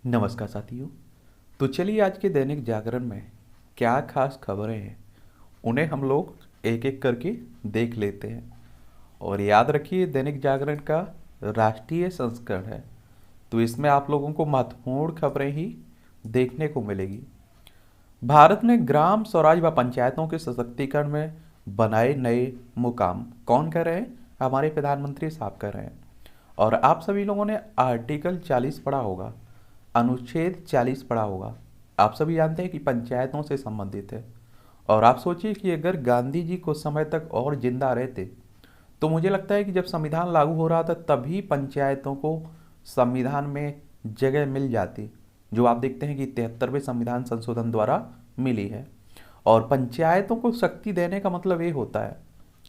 नमस्कार साथियों। तो चलिए आज के दैनिक जागरण में क्या खास खबरें हैं उन्हें हम लोग एक एक करके देख लेते हैं। और याद रखिए दैनिक जागरण का राष्ट्रीय संस्करण है, तो इसमें आप लोगों को महत्वपूर्ण खबरें ही देखने को मिलेगी। भारत ने ग्राम स्वराज व पंचायतों के सशक्तिकरण में बनाए नए मुकाम। कौन कर रहे हैं? हमारे प्रधानमंत्री साहब कर रहे हैं। और आप सभी लोगों ने आर्टिकल 40 पढ़ा होगा, अनुच्छेद 40 पढ़ा होगा। आप सभी जानते हैं कि पंचायतों से संबंधित है। और आप सोचिए कि अगर गांधी जी कुछ समय तक और जिंदा रहते तो मुझे लगता है कि जब संविधान लागू हो रहा था तभी पंचायतों को संविधान में जगह मिल जाती, जो आप देखते हैं कि 73वें संविधान संशोधन द्वारा मिली है। और पंचायतों को शक्ति देने का मतलब ये होता है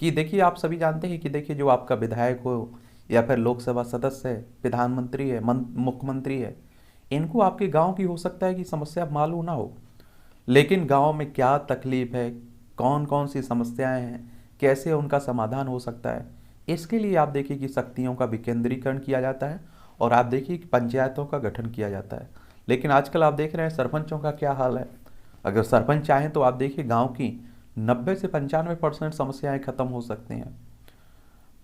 कि देखिए, आप सभी जानते हैं कि देखिए, जो आपका विधायक हो या फिर लोकसभा सदस्य है, प्रधानमंत्री है, मुख्यमंत्री है, इनको आपके गांव की हो सकता है कि समस्या मालूम ना हो, लेकिन गांव में क्या तकलीफ है, कौन कौन सी समस्याएं हैं, कैसे उनका समाधान हो सकता है, इसके लिए आप देखिए कि शक्तियों का विकेंद्रीकरण किया जाता है और आप देखिए कि पंचायतों का गठन किया जाता है। लेकिन आजकल आप देख रहे हैं सरपंचों का क्या हाल है। अगर सरपंच चाहें तो आप देखिए गांव की 90 से 95% समस्याएं खत्म हो सकती हैं।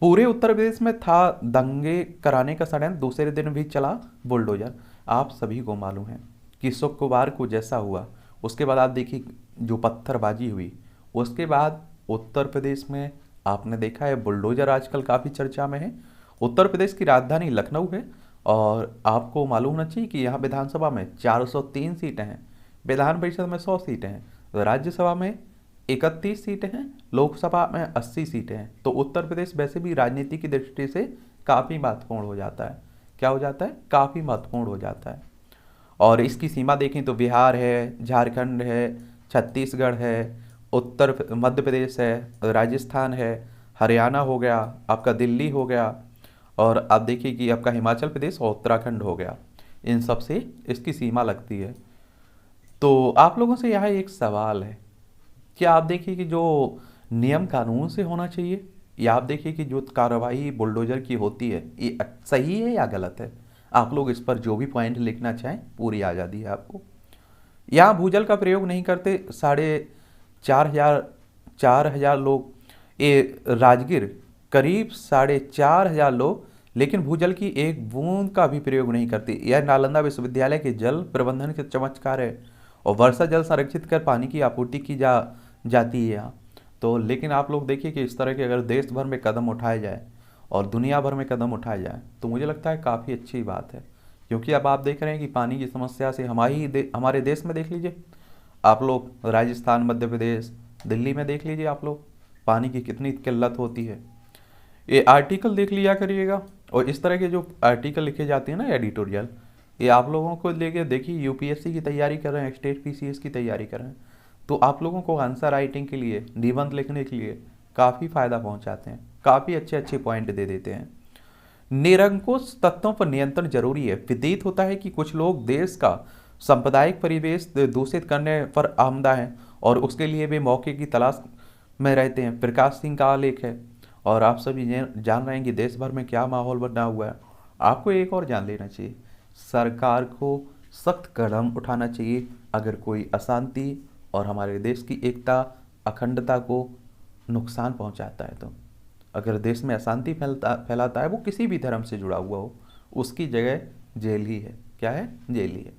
पूरे उत्तर प्रदेश में था दंगे कराने का षड्यंत्र, दूसरे दिन भी चला बुलडोजर। आप सभी को मालूम है कि शुक्रवार को जैसा हुआ, उसके बाद आप देखिए जो पत्थरबाजी हुई, उसके बाद उत्तर प्रदेश में आपने देखा है बुलडोजर आजकल काफ़ी चर्चा में है। उत्तर प्रदेश की राजधानी लखनऊ है और आपको मालूम होना चाहिए कि यहाँ विधानसभा में 403 सीटें हैं, विधान परिषद में 100 सीटें हैं, राज्यसभा में 31 सीटें हैं, लोकसभा में 80 सीटें हैं। तो उत्तर प्रदेश वैसे भी राजनीति की दृष्टि से काफ़ी महत्वपूर्ण हो जाता है। क्या हो जाता है? काफ़ी महत्वपूर्ण हो जाता है। और इसकी सीमा देखें तो बिहार है, झारखंड है, छत्तीसगढ़ है, उत्तर मध्य प्रदेश है, राजस्थान है, हरियाणा हो गया, आपका दिल्ली हो गया, और आप देखिए कि आपका हिमाचल प्रदेश और उत्तराखंड हो गया। इन सब से इसकी सीमा लगती है। तो आप लोगों से यहाँ एक सवाल है, क्या आप देखिए कि जो नियम कानून से होना चाहिए, या आप देखिए कि जो कार्रवाई बुलडोजर की होती है ये सही है या गलत है? आप लोग इस पर जो भी पॉइंट लिखना चाहें, पूरी आज़ादी है आपको। यहाँ भूजल का प्रयोग नहीं करते 4,500 लोग, ये राजगीर करीब 4,500 लोग, लेकिन भूजल की एक बूंद का भी प्रयोग नहीं करती। यह नालंदा विश्वविद्यालय के जल प्रबंधन के चमत्कार है और वर्षा जल संरक्षित कर पानी की आपूर्ति की जाती है यहाँ। तो लेकिन आप लोग देखिए कि इस तरह के अगर देश भर में कदम उठाए जाए और दुनिया भर में कदम उठाए जाए तो मुझे लगता है काफ़ी अच्छी बात है। क्योंकि अब आप देख रहे हैं कि पानी की समस्या से हमारे देश में देख लीजिए, आप लोग राजस्थान, मध्य प्रदेश, दिल्ली में देख लीजिए, आप लोग पानी की कितनी किल्लत होती है। ये आर्टिकल देख लिया करिएगा, और इस तरह के जो आर्टिकल लिखे जाते हैं ना, एडिटोरियल, ये आप लोगों को लेके देखिए यूपीएससी की तैयारी कर रहे हैं, स्टेट पीसीएस की तैयारी कर रहे हैं, तो आप लोगों को आंसर राइटिंग के लिए, निबंध लिखने के लिए काफ़ी फ़ायदा पहुंचाते हैं, काफ़ी अच्छे अच्छे पॉइंट दे देते हैं। निरंकुश तत्वों पर नियंत्रण जरूरी है। प्रतीत होता है कि कुछ लोग देश का सांप्रदायिक परिवेश दूषित करने पर आमदा हैं और उसके लिए वे मौके की तलाश में रहते हैं। प्रकाश सिंह का आलेख है। और आप सभी जान रहे हैं कि देश भर में क्या माहौल बना हुआ है। आपको एक और जान लेना चाहिए, सरकार को सख्त कदम उठाना चाहिए अगर कोई अशांति और हमारे देश की एकता, अखंडता को नुकसान पहुंचाता है। तो अगर देश में अशांति फैलाता है, वो किसी भी धर्म से जुड़ा हुआ हो, उसकी जगह जेल ही है। क्या है? जेल ही है।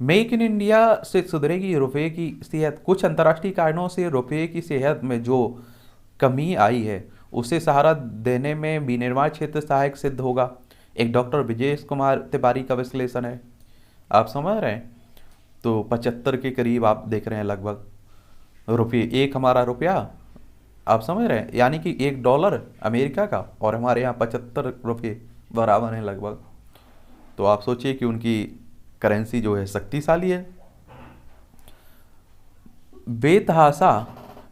मेक इन इंडिया से सुधरेगी रुपये की सेहत। कुछ अंतर्राष्ट्रीय कारणों से रुपये की सेहत में जो कमी आई है, उसे सहारा देने में विनिर्माण क्षेत्र सहायक सिद्ध होगा। एक डॉक्टर विजय कुमार तिवारी का विश्लेषण है। आप समझ रहे हैं? तो 75 के करीब आप देख रहे हैं लगभग रुपये, एक हमारा रुपया, आप समझ रहे हैं, यानी कि $1 अमेरिका का और हमारे यहाँ 75 रुपये बराबर हैं लगभग। तो आप सोचिए कि उनकी करेंसी जो है शक्तिशाली है। बेतहाशा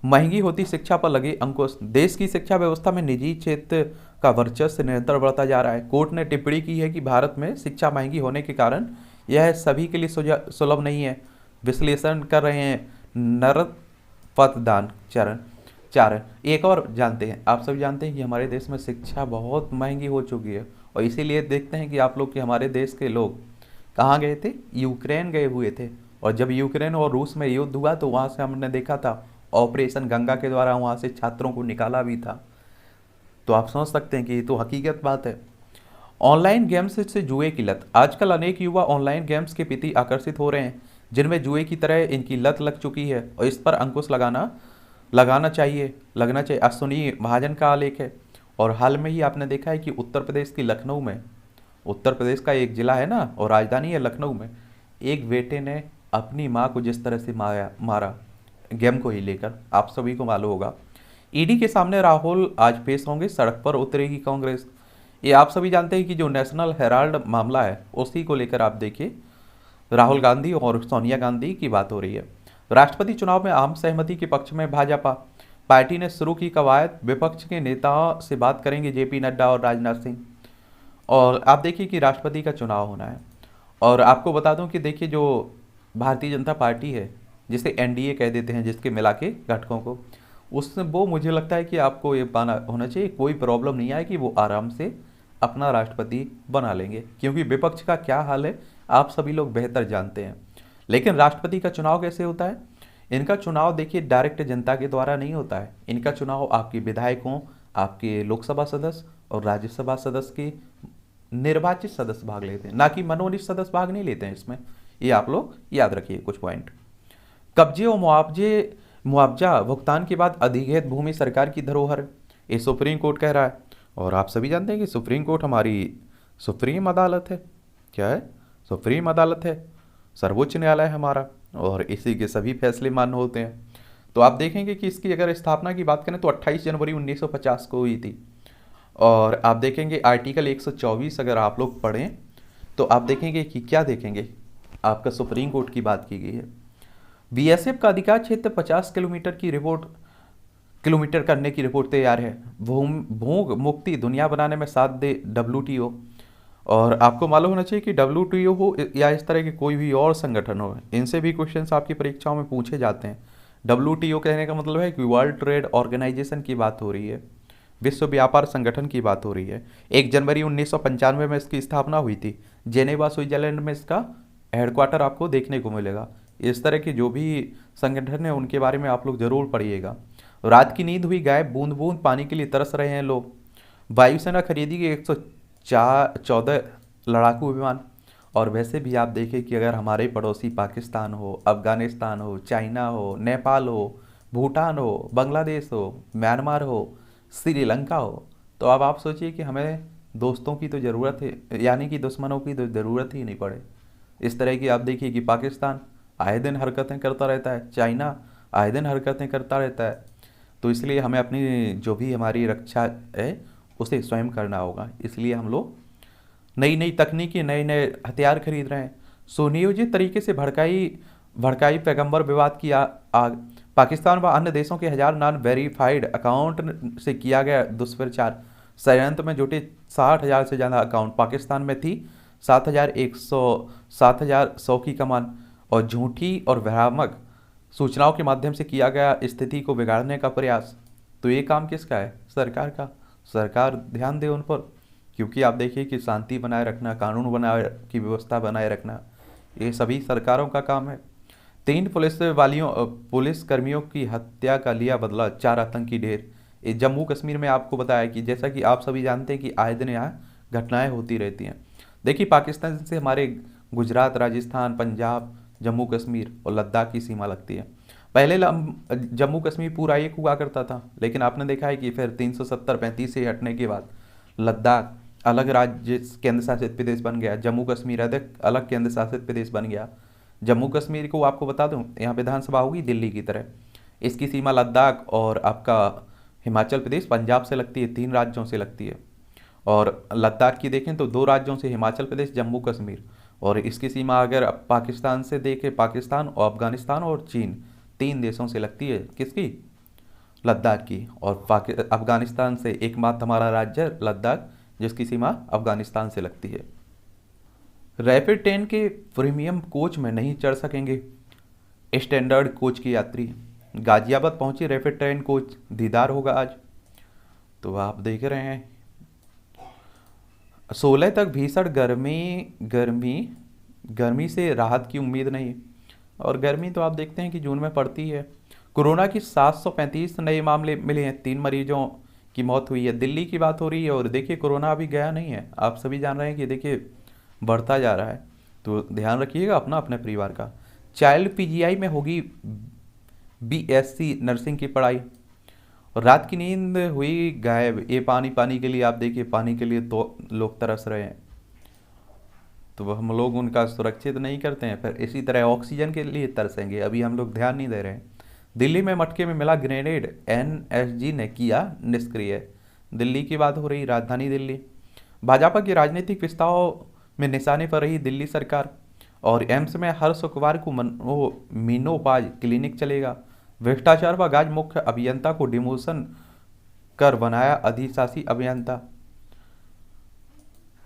महंगी होती शिक्षा पर लगे अंकुश। देश की शिक्षा व्यवस्था में निजी क्षेत्र का वर्चस्व निरंतर बढ़ता जा रहा है। कोर्ट ने टिप्पणी की है कि भारत में शिक्षा महंगी होने के कारण यह सभी के लिए सुलभ नहीं है। विश्लेषण कर रहे हैं नरपतदान चरण चारण। एक और जानते हैं, आप सभी जानते हैं कि हमारे देश में शिक्षा बहुत महंगी हो चुकी है, और इसीलिए देखते हैं कि आप लोग कि हमारे देश के लोग कहाँ गए थे? यूक्रेन गए हुए थे। और जब यूक्रेन और रूस में युद्ध हुआ तो वहाँ से हमने देखा था ऑपरेशन गंगा के द्वारा वहाँ से छात्रों को निकाला भी था। तो आप समझ सकते हैं कि ये तो हकीकत बात है। ऑनलाइन गेम्स से जुए की लत। आजकल अनेक युवा ऑनलाइन गेम्स के प्रति आकर्षित हो रहे हैं, जिनमें जुए की तरह इनकी लत लग चुकी है और इस पर अंकुश लगना चाहिए। आज सुनिए महाजन का आलेख है। और हाल में ही आपने देखा है कि उत्तर प्रदेश की लखनऊ में, उत्तर प्रदेश का एक जिला है ना और राजधानी है लखनऊ में, एक बेटे ने अपनी माँ को जिस तरह से मारा गेम को ही लेकर, आप सभी को मालूम होगा। ईडी के सामने राहुल आज पेश होंगे, सड़क पर उतरेगी कांग्रेस। ये आप सभी जानते हैं कि जो नेशनल हेराल्ड मामला है उसी को लेकर आप देखिए राहुल गांधी और सोनिया गांधी की बात हो रही है। राष्ट्रपति चुनाव में आम सहमति के पक्ष में भाजपा पार्टी ने शुरू की कवायद, विपक्ष के नेताओं से बात करेंगे जेपी नड्डा और राजनाथ सिंह। और आप देखिए कि राष्ट्रपति का चुनाव होना है। और आपको बता दूं कि देखिए जो भारतीय जनता पार्टी है, जिसे एनडीए कह देते हैं, जिसके मिला के घटकों को, उसमें वो मुझे लगता है कि आपको ये पाना होना चाहिए, कोई प्रॉब्लम नहीं आए कि वो आराम से अपना राष्ट्रपति बना लेंगे, क्योंकि विपक्ष का क्या हाल है आप सभी लोग बेहतर जानते हैं। लेकिन राष्ट्रपति का चुनाव कैसे होता है? इनका चुनाव देखिए डायरेक्ट जनता के द्वारा नहीं होता है। इनका चुनाव आपके विधायकों, आपके लोकसभा सदस्य और राज्यसभा सदस्य के निर्वाचित सदस्य भाग लेते हैं, ना कि मनोनीत सदस्य भाग नहीं लेते हैं इसमें। ये आप लोग याद रखिए कुछ पॉइंट। कब्जे और मुआवजा भुगतान के बाद अधिग्रहित भूमि सरकार की धरोहर, ये सुप्रीम कोर्ट कह रहा है। और आप सभी जानते हैं कि सुप्रीम कोर्ट हमारी सुप्रीम अदालत है। क्या है? सुप्रीम अदालत है, सर्वोच्च न्यायालय है हमारा, और इसी के सभी फैसले मान्य होते हैं। तो आप देखेंगे कि इसकी अगर स्थापना की बात करें तो 28 जनवरी 1950 को हुई थी। और आप देखेंगे आर्टिकल 124 अगर आप लोग पढ़ें तो आप देखेंगे कि क्या देखेंगे, आपका सुप्रीम कोर्ट की बात की गई है। बीएसएफ का अधिकार क्षेत्र 50 किलोमीटर करने की रिपोर्ट तैयार है। भूख मुक्ति दुनिया बनाने में साथ दे डब्ल्यूटीओ। और आपको मालूम होना चाहिए कि डब्ल्यूटीओ हो या इस तरह के कोई भी और संगठन हो, इनसे भी क्वेश्चंस आपकी परीक्षाओं में पूछे जाते हैं। डब्ल्यूटीओ कहने का मतलब है कि वर्ल्ड ट्रेड ऑर्गेनाइजेशन की बात हो रही है, विश्व व्यापार संगठन की बात हो रही है। 1 जनवरी 1995 में इसकी स्थापना हुई थी। जेनेवा स्विट्जरलैंड में इसका हेडक्वार्टर आपको देखने को मिलेगा। इस तरह के जो भी संगठन है उनके बारे में आप लोग जरूर पढ़िएगा। रात की नींद हुई गायब, बूंद बूंद पानी के लिए तरस रहे हैं लोग। वायुसेना खरीदी गई 114 लड़ाकू विमान। और वैसे भी आप देखें कि अगर हमारे पड़ोसी पाकिस्तान हो, अफगानिस्तान हो, चाइना हो, नेपाल हो, भूटान हो, बांग्लादेश हो, म्यांमार हो, श्रीलंका हो, तो अब आप सोचिए कि हमें दोस्तों की तो ज़रूरत है, यानी कि दुश्मनों की तो ज़रूरत ही नहीं पड़े। इस तरह की आप देखिए कि पाकिस्तान आए दिन हरकतें करता रहता है, चाइना आए दिन हरकतें करता रहता है। तो इसलिए हमें अपनी जो भी हमारी रक्षा है उसे स्वयं करना होगा। इसलिए हम लोग नई नई तकनीकी, नए नए हथियार खरीद रहे हैं। सुनियोजित तरीके से भड़काई पैगंबर विवाद की आग। पाकिस्तान व अन्य देशों के हजार नॉन वेरीफाइड अकाउंट से किया गया दुष्प्रचार। षड्यंत्र में जुटे 60,000 से ज़्यादा अकाउंट। पाकिस्तान में थी 7,100 की कमान। और झूठी और भ्रामक सूचनाओं के माध्यम से किया गया स्थिति को बिगाड़ने का प्रयास। तो ये काम किसका है? सरकार का। सरकार ध्यान दे उन पर, क्योंकि आप देखिए कि शांति बनाए रखना, कानून बनाए की व्यवस्था बनाए रखना, ये सभी सरकारों का काम है। 3 पुलिस कर्मियों की हत्या का लिया बदला, 4 आतंकी ढेर। ये जम्मू कश्मीर में आपको बताया कि जैसा कि आप सभी जानते हैं कि आए दिन यहाँ घटनाएं होती रहती हैं। देखिए पाकिस्तान से हमारे गुजरात, राजस्थान, पंजाब, जम्मू कश्मीर और लद्दाख की सीमा लगती है। पहले जम्मू कश्मीर पूरा एक हुआ करता था, लेकिन आपने देखा है कि फिर 370-35 से हटने के बाद लद्दाख अलग राज्य केंद्र शासित प्रदेश बन गया, जम्मू कश्मीर अलग केंद्र शासित प्रदेश बन गया। जम्मू कश्मीर को आपको बता दूं, यहाँ विधानसभा होगी दिल्ली की तरह। इसकी सीमा लद्दाख और आपका हिमाचल प्रदेश, पंजाब से लगती है, 3 राज्यों से लगती है। और लद्दाख की देखें तो 2 राज्यों से, हिमाचल प्रदेश, जम्मू कश्मीर। और इसकी सीमा अगर पाकिस्तान से देखें, पाकिस्तान और अफगानिस्तान और चीन, 3 देशों से लगती है। किसकी? लद्दाख की। और अफगानिस्तान से एकमात्र हमारा राज्य लद्दाख, जिसकी सीमा अफगानिस्तान से लगती है। रैपिड ट्रेन के प्रीमियम कोच में नहीं चढ़ सकेंगे स्टैंडर्ड कोच के यात्री। गाजियाबाद पहुंची रैपिड ट्रेन कोच, दीदार होगा आज। तो आप देख रहे हैं 16 तक भीषण गर्मी गर्मी से राहत की उम्मीद नहीं। और गर्मी तो आप देखते हैं कि जून में पड़ती है। कोरोना की 735 नए मामले मिले हैं, 3 मरीजों की मौत हुई है। दिल्ली की बात हो रही है और देखिए कोरोना अभी गया नहीं है, आप सभी जान रहे हैं कि देखिए बढ़ता जा रहा है। तो ध्यान रखिएगा अपना, अपने परिवार का। चाइल्ड पीजीआई में होगी बीएससी नर्सिंग की पढ़ाई। और रात की नींद हुई गायब, ये पानी पानी के लिए, आप देखिए पानी के लिए तो लोग तरस रहे हैं, तो हम लोग उनका सुरक्षित नहीं करते हैं, फिर इसी तरह ऑक्सीजन के लिए तरसेंगे, अभी हम लोग ध्यान नहीं दे रहे हैं। दिल्ली में मटके में मिला ग्रेनेड, एनएसजी ने किया निष्क्रिय। दिल्ली की बात हो रही, राजधानी दिल्ली। भाजपा के राजनीतिक प्रस्ताव में निशाने पर रही दिल्ली सरकार। और एम्स में हर शुक्रवार को मीनोपाज क्लिनिक चलेगा। भ्रष्टाचार व गाज मुख्य अभियंता को डिमोशन कर बनाया अधिशासी अभियंता।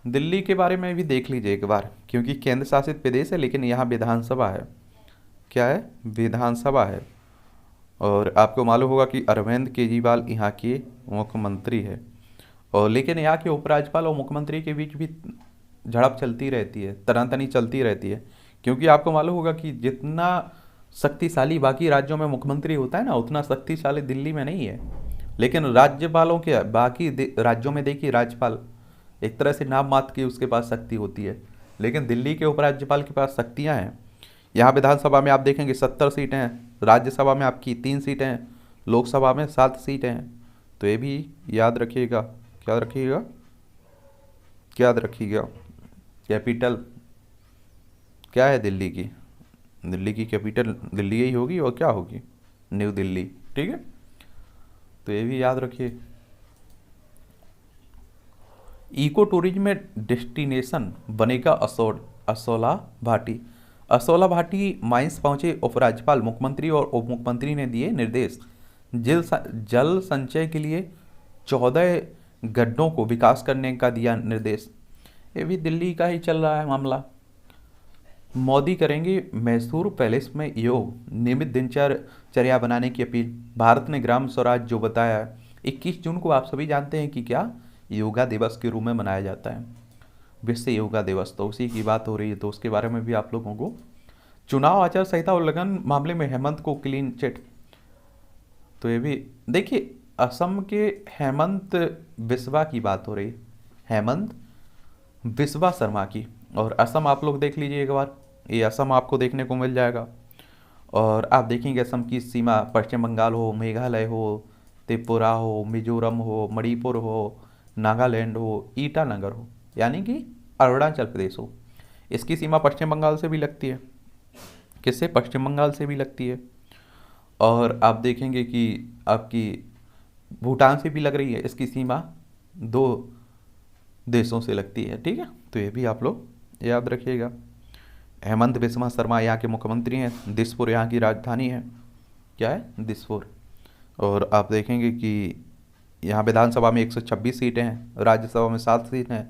दिल्ली के बारे में भी देख लीजिए एक बार, क्योंकि केंद्र शासित प्रदेश है लेकिन यहाँ विधानसभा है। क्या है? विधानसभा है। और आपको मालूम होगा कि अरविंद केजरीवाल यहाँ के मुख्यमंत्री है। और लेकिन यहाँ के उपराज्यपाल और मुख्यमंत्री के बीच भी झड़प चलती रहती है, तनातनी चलती रहती है। क्योंकि आपको मालूम होगा कि जितना शक्तिशाली बाकी राज्यों में मुख्यमंत्री होता है ना, उतना शक्तिशाली दिल्ली में नहीं है। लेकिन राज्यपालों के बाकी राज्यों में देखिए राज्यपाल एक तरह से नाम मात्र की उसके पास शक्ति होती है, लेकिन दिल्ली के उपराज्यपाल के पास शक्तियाँ हैं। यहाँ विधानसभा में आप देखेंगे 70 सीटें हैं, राज्यसभा में आपकी 3 सीटें हैं, लोकसभा में 7 सीटें हैं। तो ये भी याद रखिएगा। क्या रखिएगा? याद रखिएगा। कैपिटल क्या है दिल्ली की? दिल्ली की कैपिटल दिल्ली ही होगी, और क्या होगी? न्यू दिल्ली। ठीक है, तो ये भी याद रखिए। इको टूरिज्म डेस्टिनेशन बनेगा असोला भाटी। असोला भाटी माइंस पहुंचे उपराज्यपाल, मुख्यमंत्री और उप मुख्यमंत्री ने दिए निर्देश। जल संचय के लिए 14 गड्ढों को विकास करने का दिया निर्देश। ये भी दिल्ली का ही चल रहा है मामला। मोदी करेंगे मैसूर पैलेस में योग, नियमित दिनचर्या बनाने की अपील। भारत ने ग्राम स्वराज जो बताया है, 21 जून को आप सभी जानते हैं कि क्या योगा दिवस के रूप में मनाया जाता है, विश्व योगा दिवस। तो उसी की बात हो रही है, तो उसके बारे में भी आप लोगों को। चुनाव आचार संहिता उल्लंघन मामले में हेमंत को क्लीन चिट। तो ये भी देखिए, असम के हेमंत बिस्वा की बात हो रही, हेमंत बिस्वा शर्मा की। और असम आप लोग देख लीजिए एक बार, ये असम आपको देखने को मिल जाएगा। और आप देखेंगे असम की सीमा पश्चिम बंगाल हो, मेघालय हो, त्रिपुरा हो, मिजोरम हो, मणिपुर हो, नागालैंड हो, ईटानगर हो, यानी कि अरुणाचल प्रदेश हो। इसकी सीमा पश्चिम बंगाल से भी लगती है। किससे? पश्चिम बंगाल से भी लगती है। और आप देखेंगे कि आपकी भूटान से भी लग रही है। इसकी सीमा 2 देशों से लगती है। ठीक है, तो ये भी आप लोग याद रखिएगा। हेमंत बिस्वा शर्मा यहाँ के मुख्यमंत्री हैं। दिसपुर यहाँ की राजधानी है। क्या है? दिसपुर। और आप देखेंगे कि यहाँ विधानसभा में 126 सीटें हैं, राज्यसभा में 7 सीटें हैं,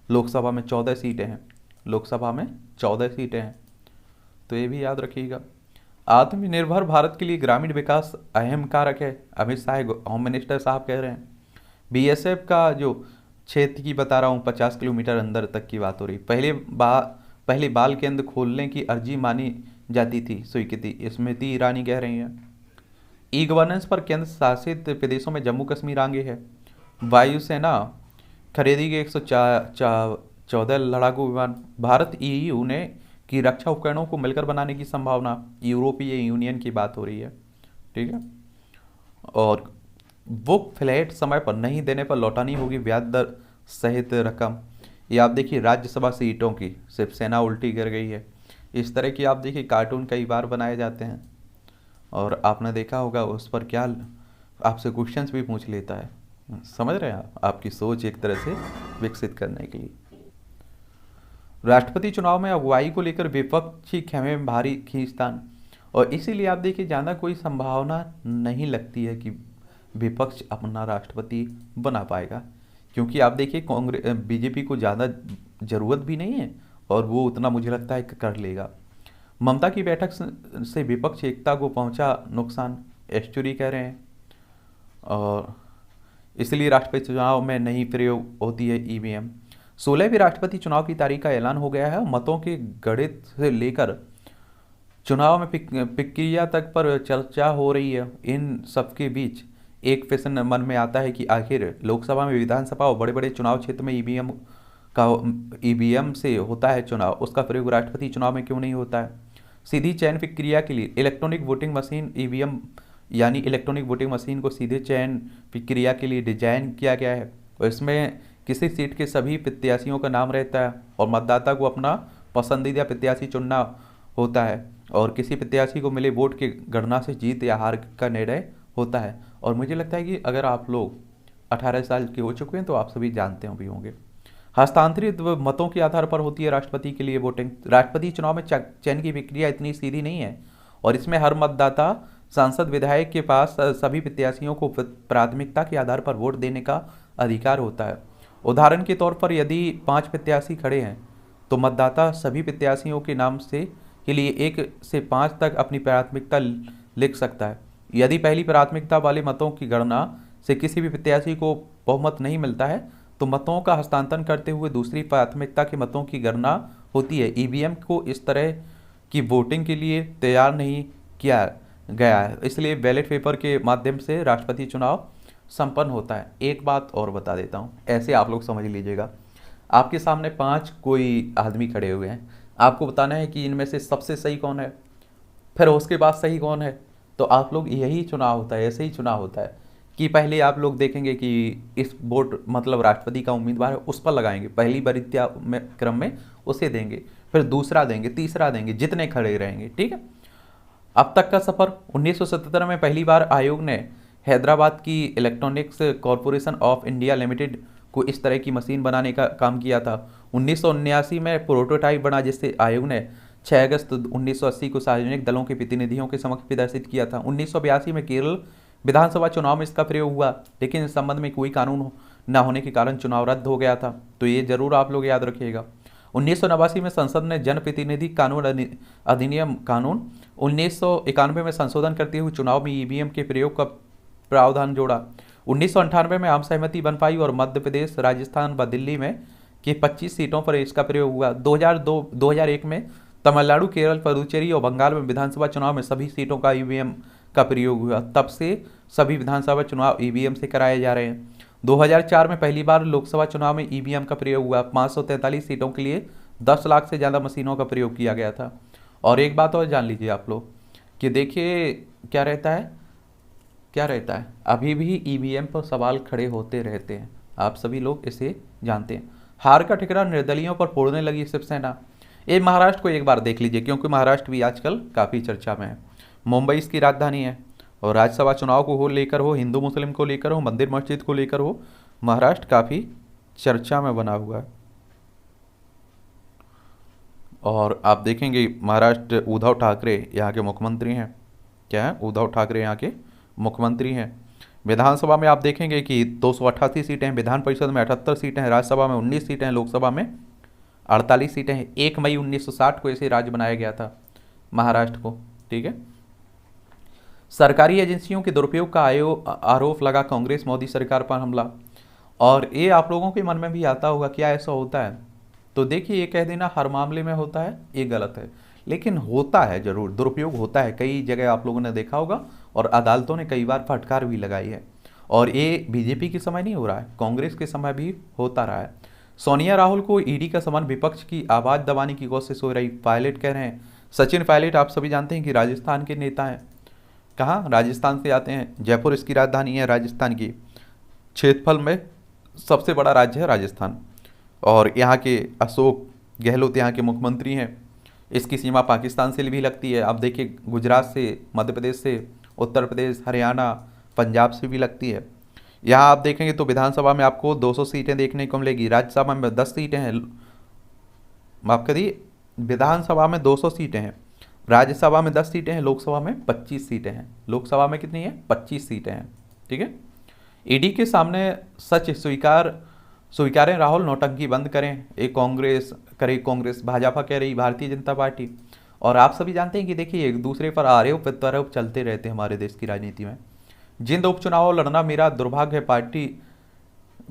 लोकसभा में 14 सीटें हैं। लोकसभा में 14 सीटें हैं, तो ये भी याद रखिएगा। आत्मनिर्भर भारत के लिए ग्रामीण विकास अहम कारक है, अमित शाह होम मिनिस्टर साहब कह रहे हैं। बीएसएफ का जो क्षेत्र की बता रहा हूँ, 50 किलोमीटर अंदर तक की बात हो रही। पहले बाल केंद्र खोलने की अर्जी मानी जाती थी स्वीकृति, स्मृति ईरानी कह रही हैं। ई गवर्नेंस पर केंद्र शासित प्रदेशों में जम्मू कश्मीर आगे है। वायुसेना खरीदेगी 114 लड़ाकू विमान। भारत ईयू ने की रक्षा उपकरणों को मिलकर बनाने की संभावना। यूरोपीय यूनियन की बात हो रही है। ठीक है, और बुक फ्लैट समय पर नहीं देने पर लौटानी होगी ब्याज दर सहित रकम। ये आप देखिए राज्यसभा सीटों की शिवसेना उल्टी गिर गई है। इस तरह की आप देखिए कार्टून कई बार बनाए जाते हैं, और आपने देखा होगा उस पर क्या आपसे क्वेश्चंस भी पूछ लेता है। समझ रहे हैं आप? आपकी सोच एक तरह से विकसित करने के लिए। राष्ट्रपति चुनाव में अगुवाई को लेकर विपक्षी खेमे में भारी खींचतान, और इसीलिए आप देखिए ज़्यादा कोई संभावना नहीं लगती है कि विपक्ष अपना राष्ट्रपति बना पाएगा। क्योंकि आप देखिए कांग्रेस बीजेपी को ज़्यादा ज़रूरत भी नहीं है, और वो उतना मुझे लगता है कि कर लेगा। ममता की बैठक से विपक्ष एकता को पहुंचा नुकसान, एस्चुरी कह रहे हैं। और इसलिए राष्ट्रपति चुनाव में नहीं प्रयोग होती है ईवीएम। 16वीं राष्ट्रपति चुनाव की तारीख का ऐलान हो गया है। मतों के गणित से लेकर चुनाव में प्रक्रिया तक पर चर्चा हो रही है। इन सबके बीच एक प्रश्न मन में आता है कि आखिर लोकसभा में, विधानसभा और बड़े बड़े चुनाव क्षेत्र में ईवीएम से होता है चुनाव, उसका प्रयोग राष्ट्रपति चुनाव में क्यों नहीं होता है। सीधी चयन प्रक्रिया के लिए इलेक्ट्रॉनिक वोटिंग मशीन ईवीएम यानी इलेक्ट्रॉनिक वोटिंग मशीन को सीधे चयन प्रक्रिया के लिए डिजाइन किया गया है और इसमें किसी सीट के सभी प्रत्याशियों का नाम रहता है और मतदाता को अपना पसंदीदा प्रत्याशी चुनना होता है और किसी प्रत्याशी को मिले वोट की गणना से जीत या हार का निर्णय होता है। और मुझे लगता है कि अगर आप लोग 18 साल के हो चुके हैं तो आप सभी जानते भी होंगे। हस्तांतरित मतों के आधार पर होती है राष्ट्रपति के लिए वोटिंग। राष्ट्रपति चुनाव में चयन की प्रक्रिया इतनी सीधी नहीं है और इसमें हर मतदाता, सांसद, विधायक के पास सभी प्रत्याशियों को प्राथमिकता के आधार पर वोट देने का अधिकार होता है। उदाहरण के तौर पर यदि 5 प्रत्याशी खड़े हैं तो मतदाता सभी प्रत्याशियों के नाम से के लिए 1 से 5 तक अपनी प्राथमिकता लिख सकता है। यदि पहली प्राथमिकता वाले मतों की गणना से किसी भी प्रत्याशी को बहुमत नहीं मिलता है तो मतों का हस्तांतरण करते हुए दूसरी प्राथमिकता के मतों की गणना होती है। ईवीएम को इस तरह की वोटिंग के लिए तैयार नहीं किया गया है, इसलिए बैलेट पेपर के माध्यम से राष्ट्रपति चुनाव संपन्न होता है। एक बात और बता देता हूँ, ऐसे आप लोग समझ लीजिएगा। आपके सामने 5 कोई आदमी खड़े हुए हैं, आपको बताना है कि इनमें से सबसे सही कौन है, फिर उसके बाद सही कौन है। तो आप लोग, यही चुनाव होता है, ऐसे ही चुनाव होता है कि पहले आप लोग देखेंगे कि इस वोट मतलब राष्ट्रपति का उम्मीदवार है उस पर लगाएंगे, पहली वरीयता में क्रम में उसे देंगे, फिर दूसरा देंगे, तीसरा देंगे, जितने खड़े रहेंगे, ठीक है। अब तक का सफर 1977 में पहली बार आयोग ने हैदराबाद की electronics corporation of India limited को इस तरह की मशीन बनाने का काम किया था। 1979 में प्रोटोटाइप बना जिससे आयोग ने 6 अगस्त 1980 को सार्वजनिक दलों के प्रतिनिधियों के समक्ष प्रदर्शित किया था। 1982 में केरल विधानसभा चुनाव में इसका प्रयोग हुआ, लेकिन इस संबंध में कोई कानून न होने के कारण चुनाव रद्द हो गया था। तो ये जरूर आप लोग याद रखिएगा। 1989 में संसद ने जनप्रतिनिधि कानून अधिनियम कानून 1991 में संशोधन करते हुए चुनाव में ईवीएम के प्रयोग का प्रावधान जोड़ा। 1998 में आम सहमति बन पाई और मध्य प्रदेश, राजस्थान व दिल्ली में के 25 सीटों पर इसका प्रयोग हुआ। 2001 में तमिलनाडु, केरल, पुडुचेरी और बंगाल में विधानसभा चुनाव में सभी सीटों का ईवीएम का प्रयोग हुआ। तब से सभी विधानसभा चुनाव ईवीएम से कराए जा रहे हैं। 2004 में पहली बार लोकसभा चुनाव में ईवीएम का प्रयोग हुआ। 543 सीटों के लिए 10 लाख से ज़्यादा मशीनों का प्रयोग किया गया था। और एक बात और जान लीजिए आप लोग कि देखिए क्या रहता है, अभी भी ईवीएम पर सवाल खड़े होते रहते हैं, आप सभी लोग इसे जानते हैं। हार का ठिकरा निर्दलियों पर फोड़ने लगी शिवसेना। ये महाराष्ट्र को एक बार देख लीजिए, क्योंकि महाराष्ट्र भी आजकल काफ़ी चर्चा में है। मुंबई इसकी राजधानी है और राज्यसभा चुनाव को लेकर हो, हिंदू मुस्लिम को लेकर हो, मंदिर मस्जिद को लेकर हो, महाराष्ट्र काफ़ी चर्चा में बना हुआ है। और आप देखेंगे महाराष्ट्र, उद्धव ठाकरे यहाँ के मुख्यमंत्री हैं। क्या है? उद्धव ठाकरे यहाँ के मुख्यमंत्री हैं। विधानसभा में आप देखेंगे कि 288 सीटें हैं, विधान परिषद में 78 सीटें हैं, राज्यसभा में 19 सीटें हैं, लोकसभा में 48 सीटें हैं। 1 मई 1960 को ऐसे राज्य बनाया गया था महाराष्ट्र को, ठीक है। सरकारी एजेंसियों के दुरुपयोग का आरोप लगा कांग्रेस मोदी सरकार पर हमला। और ये आप लोगों के मन में भी आता होगा क्या ऐसा होता है? तो देखिए, ये कह देना हर मामले में होता है, ये गलत है, लेकिन होता है जरूर, दुरुपयोग होता है। कई जगह आप लोगों ने देखा होगा और अदालतों ने कई बार फटकार भी लगाई है। और ये बीजेपी के समय नहीं हो रहा है, कांग्रेस के समय भी होता रहा है। सोनिया राहुल को ईडी का समन विपक्ष की आवाज़ दबाने की कोशिश हो रही, पायलट कह रहे हैं। सचिन पायलट आप सभी जानते हैं कि राजस्थान के नेता हैं। कहाँ? राजस्थान से आते हैं। जयपुर इसकी राजधानी है राजस्थान की। क्षेत्रफल में सबसे बड़ा राज्य है राजस्थान। और यहाँ के अशोक गहलोत यहाँ के मुख्यमंत्री हैं। इसकी सीमा पाकिस्तान से भी लगती है। आप देखिए, गुजरात से, मध्य प्रदेश से, उत्तर प्रदेश, हरियाणा, पंजाब से भी लगती है। यहाँ आप देखेंगे तो विधानसभा में आपको 200 सीटें देखने को मिलेगी, राज्यसभा में 10 सीटें हैं, माफ करिए, विधानसभा में 200 सीटें हैं, राज्यसभा में 10 सीटें हैं, लोकसभा में 25 सीटें हैं। लोकसभा में कितनी है? 25 सीटें हैं, ठीक है। ईडी के सामने सच स्वीकारें राहुल, नौटंकी बंद करें। एक कांग्रेस, भाजपा कह रही, भारतीय जनता पार्टी। और आप सभी जानते हैं कि देखिए, एक दूसरे पर आरोप प्रत्यारोप चलते रहते हैं हमारे देश की राजनीति में। जिंद उपचुनाव लड़ना मेरा दुर्भाग्य है,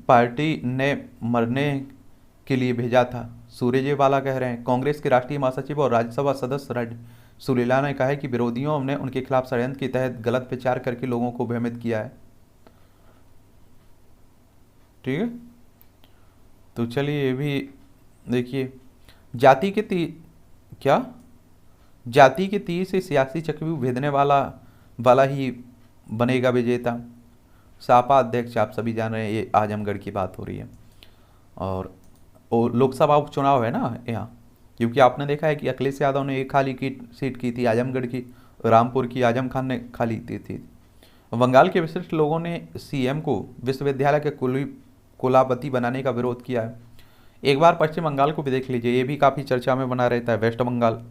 पार्टी ने मरने के लिए भेजा था, सुरजेवाला कह रहे हैं। कांग्रेस के राष्ट्रीय महासचिव और राज्यसभा सदस्य सुरीला ने कहा है कि विरोधियों ने उनके खिलाफ षड्यंत्र के तहत गलत प्रचार करके लोगों को भ्रमित किया है। ठीक है, तो चलिए ये भी देखिए। जाति के ती क्या जाति के तीर से सियासी चक्रव्यूह भेदने वाला ही बनेगा विजेता। सपा अध्यक्ष आप सभी जान रहे हैं, ये आजमगढ़ की बात हो रही है। और लोकसभा उपचुनाव है ना यहाँ, क्योंकि आपने देखा है कि अखिलेश यादव ने एक खाली की सीट की थी आजमगढ़ की, रामपुर की आजम खान ने खाली दी थी। बंगाल के विशिष्ट लोगों ने सीएम को विश्वविद्यालय के कुलापति बनाने का विरोध किया है। एक बार पश्चिम बंगाल को भी देख लीजिए, ये भी काफ़ी चर्चा में बना रहता है। वेस्ट बंगाल,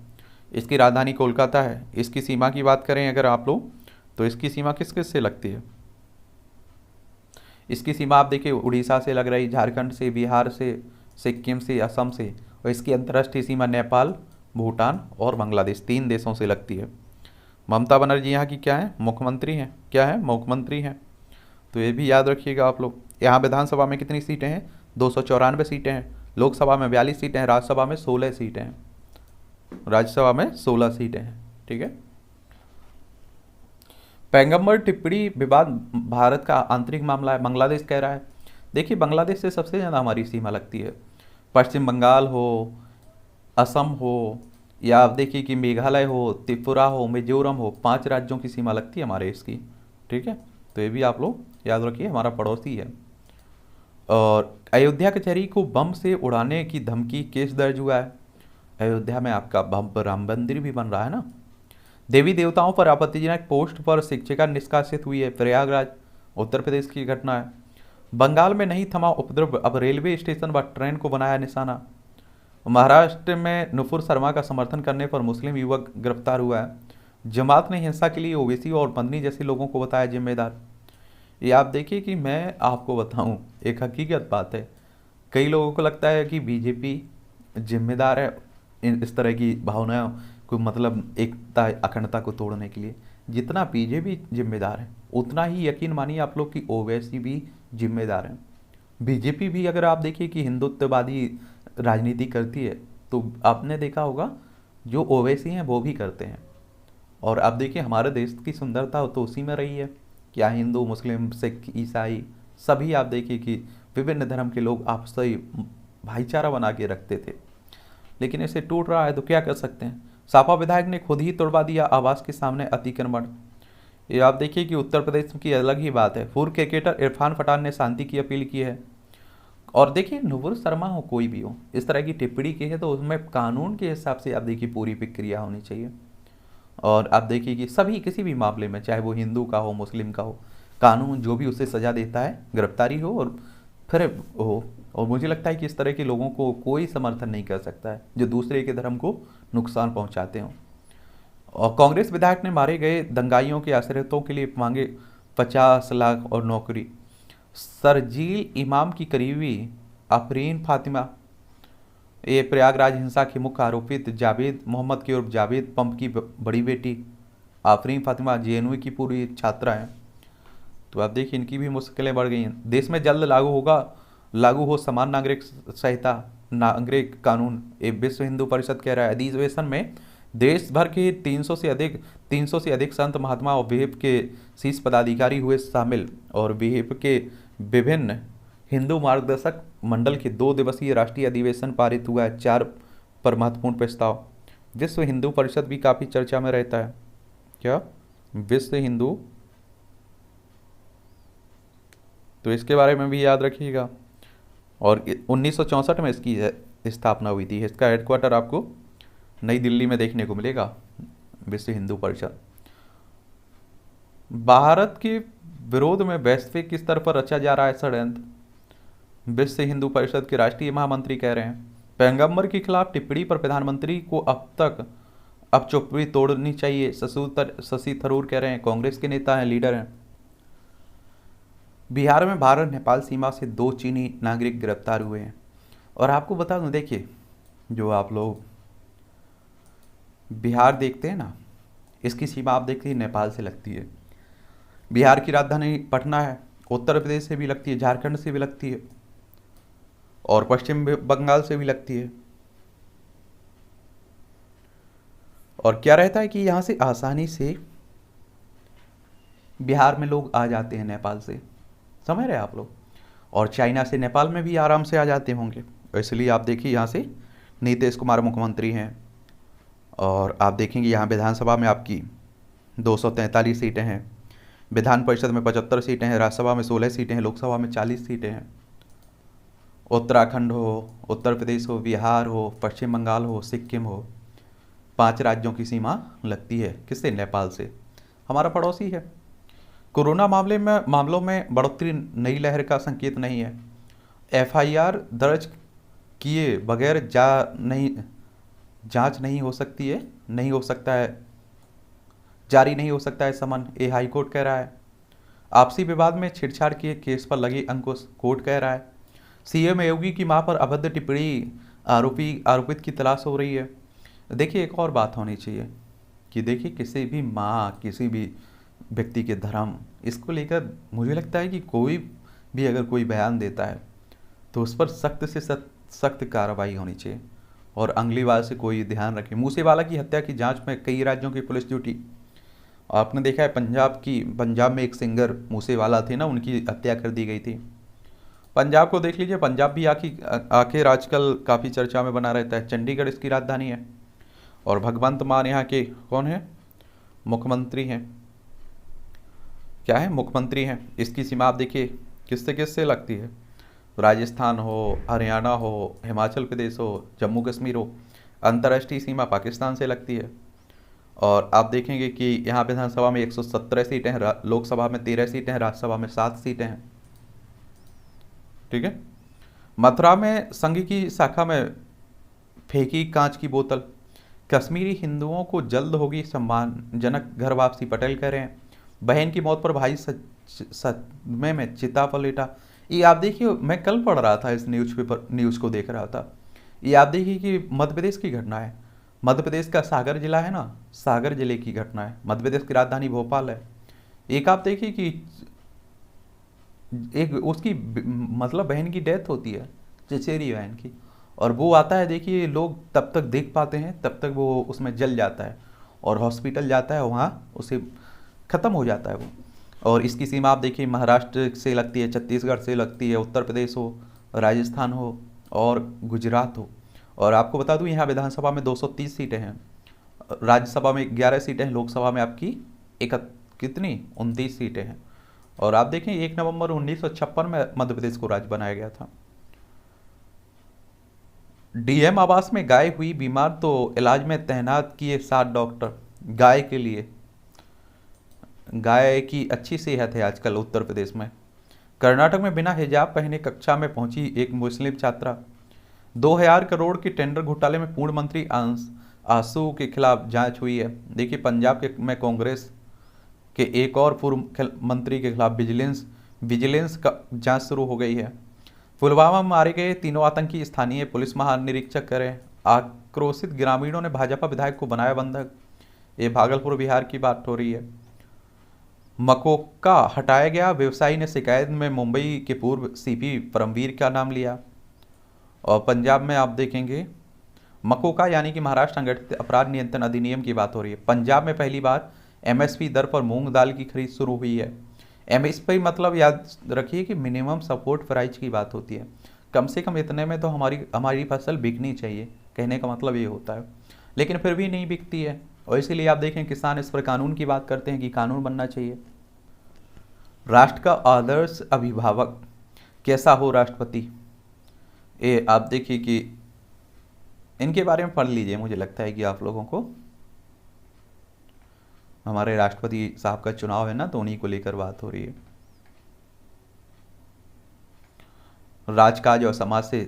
इसकी राजधानी कोलकाता है। इसकी सीमा की बात करें अगर आप लोग, तो इसकी सीमा किस किस से लगती है? इसकी सीमा आप देखिए उड़ीसा से लग रही, झारखंड से, बिहार से, सिक्किम से, असम से। और इसकी अंतर्राष्ट्रीय सीमा नेपाल, भूटान और बांग्लादेश, 3 देशों से लगती है। ममता बनर्जी यहाँ की क्या है? मुख्यमंत्री हैं। क्या है? मुख्यमंत्री हैं। तो ये भी याद रखिएगा आप लोग। यहाँ विधानसभा में कितनी सीटें हैं? 294 सीटें हैं। लोकसभा में 42 सीटें हैं। राज्यसभा में 16 सीटें हैं। राज्यसभा में 16 सीटें हैं। ठीक है। पैगंबर टिप्पणी विवाद भारत का आंतरिक मामला है, बांग्लादेश कह रहा है। देखिए बांग्लादेश से सबसे ज़्यादा हमारी सीमा लगती है। पश्चिम बंगाल हो, असम हो, या आप देखिए कि मेघालय हो, त्रिपुरा हो, मिजोरम हो, 5 राज्यों की सीमा लगती है हमारे इसकी। ठीक है, तो ये भी आप लोग याद रखिए, हमारा पड़ोसी है। और अयोध्या कचहरी को बम से उड़ाने की धमकी केस दर्ज हुआ है। अयोध्या में आपका राम मंदिर भी बन रहा है ना। देवी देवताओं पर आपत्तिजनक पोस्ट पर शिक्षिका निष्कासित हुई है। प्रयागराज, उत्तर प्रदेश की घटना है। बंगाल में नहीं थमा उपद्रव, अब रेलवे स्टेशन व ट्रेन को बनाया निशाना। महाराष्ट्र में नुपुर शर्मा का समर्थन करने पर मुस्लिम युवक गिरफ्तार हुआ है। जमात ने हिंसा के लिए ओवैसी और मदनी जैसे लोगों को बताया जिम्मेदार। ये आप देखिए कि मैं आपको बताऊं, एक हकीकत बात है। कई लोगों को लगता है कि बीजेपी जिम्मेदार है इस तरह की भावनाओं को, मतलब एकता अखंडता को तोड़ने के लिए। जितना बीजेपी जिम्मेदार है उतना ही यकीन मानिए आप लोग कि ओवैसी भी जिम्मेदार हैं। बीजेपी भी अगर आप देखिए कि हिंदुत्ववादी राजनीति करती है, तो आपने देखा होगा जो ओवैसी हैं वो भी करते हैं। और अब देखिए हमारे देश की सुंदरता तो उसी में रही है। क्या हिंदू, मुस्लिम, सिख, ईसाई सभी आप देखिए कि विभिन्न धर्म के लोग आपसी भाईचारा बना के रखते थे, लेकिन इसे टूट रहा है तो क्या कर सकते हैं। सपा विधायक ने खुद ही तोड़वा दिया आवास के सामने अतिक्रमण। ये आप देखिए कि उत्तर प्रदेश की अलग ही बात है। पूर्व क्रिकेटर इरफान पठान ने शांति की अपील की है। और देखिए नुपुर शर्मा हो, कोई भी हो, इस तरह की टिप्पणी की है तो उसमें कानून के हिसाब से आप देखिए पूरी प्रक्रिया होनी चाहिए। और आप देखिए कि सभी किसी भी मामले में, चाहे वो हिंदू का हो, मुस्लिम का हो, कानून जो भी उसे सज़ा देता है, गिरफ्तारी हो और फिर हो। और मुझे लगता है कि इस तरह के लोगों को कोई समर्थन नहीं कर सकता है जो दूसरे के धर्म को नुकसान पहुंचाते हों। और कांग्रेस विधायक ने मारे गए दंगाइयों के आश्रितों के लिए मांगे 50 लाख और नौकरी। सरजील इमाम की करीबी आफरीन फातिमा, ये प्रयागराज हिंसा के मुख्य आरोपित जावेद मोहम्मद की उर्फ जावेद पंप की बड़ी बेटी आफरीन फातिमा जेएनयू की पूरी छात्रा है। तो आप देखिए इनकी भी मुश्किलें बढ़ गई हैं। देश में जल्द लागू हो समान नागरिक संहिता, नागरिक कानून, ये विश्व हिंदू परिषद कह रहा है। अधिवेशन में देश भर के 300 से अधिक संत महात्मा और विहिप के शीर्ष पदाधिकारी हुए शामिल। और विहिप के विभिन्न हिंदू मार्गदर्शक मंडल के 2 दिवसीय राष्ट्रीय अधिवेशन पारित हुआ है 4 पर महत्वपूर्ण प्रस्ताव। विश्व हिंदू परिषद भी काफ़ी चर्चा में रहता है। क्या? विश्व हिंदू, तो इसके बारे में भी याद रखिएगा। और 1964 में इसकी स्थापना हुई थी। इसका हेडक्वार्टर आपको नई दिल्ली में देखने को मिलेगा, विश्व हिंदू परिषद। भारत के विरोध में वैश्विक स्तर पर रचा जा रहा है षड्यंत्र, विश्व हिंदू परिषद के राष्ट्रीय महामंत्री कह रहे हैं। पैगंबर के खिलाफ टिप्पणी पर प्रधानमंत्री को अब चुप्पी तोड़नी चाहिए, शशि थरूर कह रहे हैं। कांग्रेस के नेता हैं, लीडर हैं। बिहार में भारत नेपाल सीमा से 2 चीनी नागरिक गिरफ्तार हुए हैं। और आपको बता दूं, देखिए जो आप लोग बिहार देखते हैं ना, इसकी सीमा आप देखते हैं नेपाल से लगती है। बिहार की राजधानी पटना है, उत्तर प्रदेश से भी लगती है, झारखंड से भी लगती है। और पश्चिम बंगाल से भी लगती है। और क्या रहता है कि यहाँ से आसानी से बिहार में लोग आ जाते हैं नेपाल से, समझ रहे हैं आप लोग, और चाइना से नेपाल में भी आराम से आ जाते होंगे। इसलिए आप देखिए यहाँ से नीतीश कुमार मुख्यमंत्री हैं। और आप देखेंगे यहाँ विधानसभा में आपकी 243 सीटें हैं, विधान परिषद में 75 सीटें हैं, राज्यसभा में 16 सीटें हैं, लोकसभा में 40 सीटें हैं। उत्तराखंड हो, उत्तर प्रदेश हो, बिहार हो, पश्चिम बंगाल हो, सिक्किम हो, 5 राज्यों की सीमा लगती है किससे? नेपाल से, हमारा पड़ोसी है। कोरोना मामलों में बढ़ोतरी नई लहर का संकेत नहीं है। एफआईआर दर्ज किए बगैर जांच नहीं हो सकती है, नहीं हो सकता है, जारी नहीं हो सकता है समन, ये हाई कोर्ट कह रहा है। आपसी विवाद में छेड़छाड़ के केस पर लगे अंकुश, कोर्ट कह रहा है। सीएम योगी की मां पर अभद्र टिप्पणी, आरोपित की तलाश हो रही है। देखिए एक और बात होनी चाहिए कि देखिए किसी भी माँ, किसी भी व्यक्ति के धर्म, इसको लेकर मुझे लगता है कि कोई भी अगर कोई बयान देता है तो उस पर सख्त से सख्त कार्रवाई होनी चाहिए। और अगली बार से कोई ध्यान रखे। मूसेवाला की हत्या की जांच में कई राज्यों की पुलिस ड्यूटी। आपने देखा है पंजाब में एक सिंगर मूसेवाला थे ना, उनकी हत्या कर दी गई थी। पंजाब को देख लीजिए, पंजाब भी आखिर आजकल काफ़ी चर्चा में बना रहता है। चंडीगढ़ इसकी राजधानी है और भगवंत मान यहाँ के कौन है? मुख्यमंत्री हैं। क्या है? मुख्यमंत्री हैं। इसकी सीमा आप देखिए किससे किससे लगती है। राजस्थान हो, हरियाणा हो, हिमाचल प्रदेश हो, जम्मू कश्मीर हो। अंतर्राष्ट्रीय सीमा पाकिस्तान से लगती है। और आप देखेंगे कि यहाँ विधानसभा में 117 सीटें हैं, लोकसभा में 13 सीटें हैं, राज्यसभा में 7 सीटें हैं। ठीक है। मथुरा में संघ की शाखा में फेंकी कांच की बोतल। कश्मीरी हिंदुओं को जल्द होगी सम्मानजनक घर वापसी, पटेल कह रहे हैं। बहन की मौत पर भाई सदमे में चिता पर लेटा। ये आप देखिए, मैं कल पढ़ रहा था इस न्यूज़ को देख रहा था। ये आप देखिए कि मध्य प्रदेश की घटना है। मध्य प्रदेश का सागर जिला है ना, सागर जिले की घटना है। मध्य प्रदेश की राजधानी भोपाल है। एक आप देखिए कि एक उसकी मतलब बहन की डेथ होती है, चचेरी बहन की, और वो आता है, देखिए लोग तब तक देख पाते हैं, तब तक वो उसमें जल जाता है और हॉस्पिटल जाता है, वहाँ उसे ख़त्म हो जाता है वो। और इसकी सीमा आप देखिए महाराष्ट्र से लगती है, छत्तीसगढ़ से लगती है, उत्तर प्रदेश हो, राजस्थान हो और गुजरात हो। और आपको बता दूं यहाँ विधानसभा में 230 सीटें हैं, राज्यसभा में 11 सीटें हैं, लोकसभा में आपकी कितनी 29 सीटें हैं। और आप देखें 1 नवंबर 1956 में मध्य प्रदेश को राज्य बनाया गया था। डीएम आवास में गाय हुई बीमार तो इलाज में तैनात किए 7 डॉक्टर। गाय के लिए, गाय की अच्छी सेहत है आजकल उत्तर प्रदेश में। कर्नाटक में बिना हिजाब पहने कक्षा में पहुंची एक मुस्लिम छात्रा। 2000 करोड़ के टेंडर घोटाले में पूर्व मंत्री आंसू के खिलाफ जांच हुई है। देखिए पंजाब में कांग्रेस के एक और पूर्व मंत्री के खिलाफ विजिलेंस का जांच शुरू हो गई है। पुलवामा में मारे गए 3 आतंकी स्थानीय पुलिस महानिरीक्षक करें। आक्रोशित ग्रामीणों ने भाजपा विधायक को बनाया बंधक। ये भागलपुर बिहार की बात हो रही है। मकोका हटाया गया, व्यवसायी ने शिकायत में मुंबई के पूर्व सीपी परमवीर का नाम लिया। और पंजाब में आप देखेंगे मकोका यानी कि महाराष्ट्र संगठित अपराध नियंत्रण अधिनियम की बात हो रही है। पंजाब में पहली बार एमएसपी दर पर मूंग दाल की खरीद शुरू हुई है। एमएसपी मतलब याद रखिए कि मिनिमम सपोर्ट प्राइस की बात होती है। कम से कम इतने में तो हमारी फसल बिकनी चाहिए, कहने का मतलब ये होता है, लेकिन फिर भी नहीं बिकती है। और इसीलिए आप देखें किसान इस पर कानून की बात करते हैं कि कानून बनना चाहिए। राष्ट्र का आदर्श अभिभावक कैसा हो राष्ट्रपति, ये आप देखिए कि इनके बारे में पढ़ लीजिए। मुझे लगता है कि आप लोगों को, हमारे राष्ट्रपति साहब का चुनाव है ना, तो उन्हीं को लेकर बात हो रही है। राजकाज और समाज से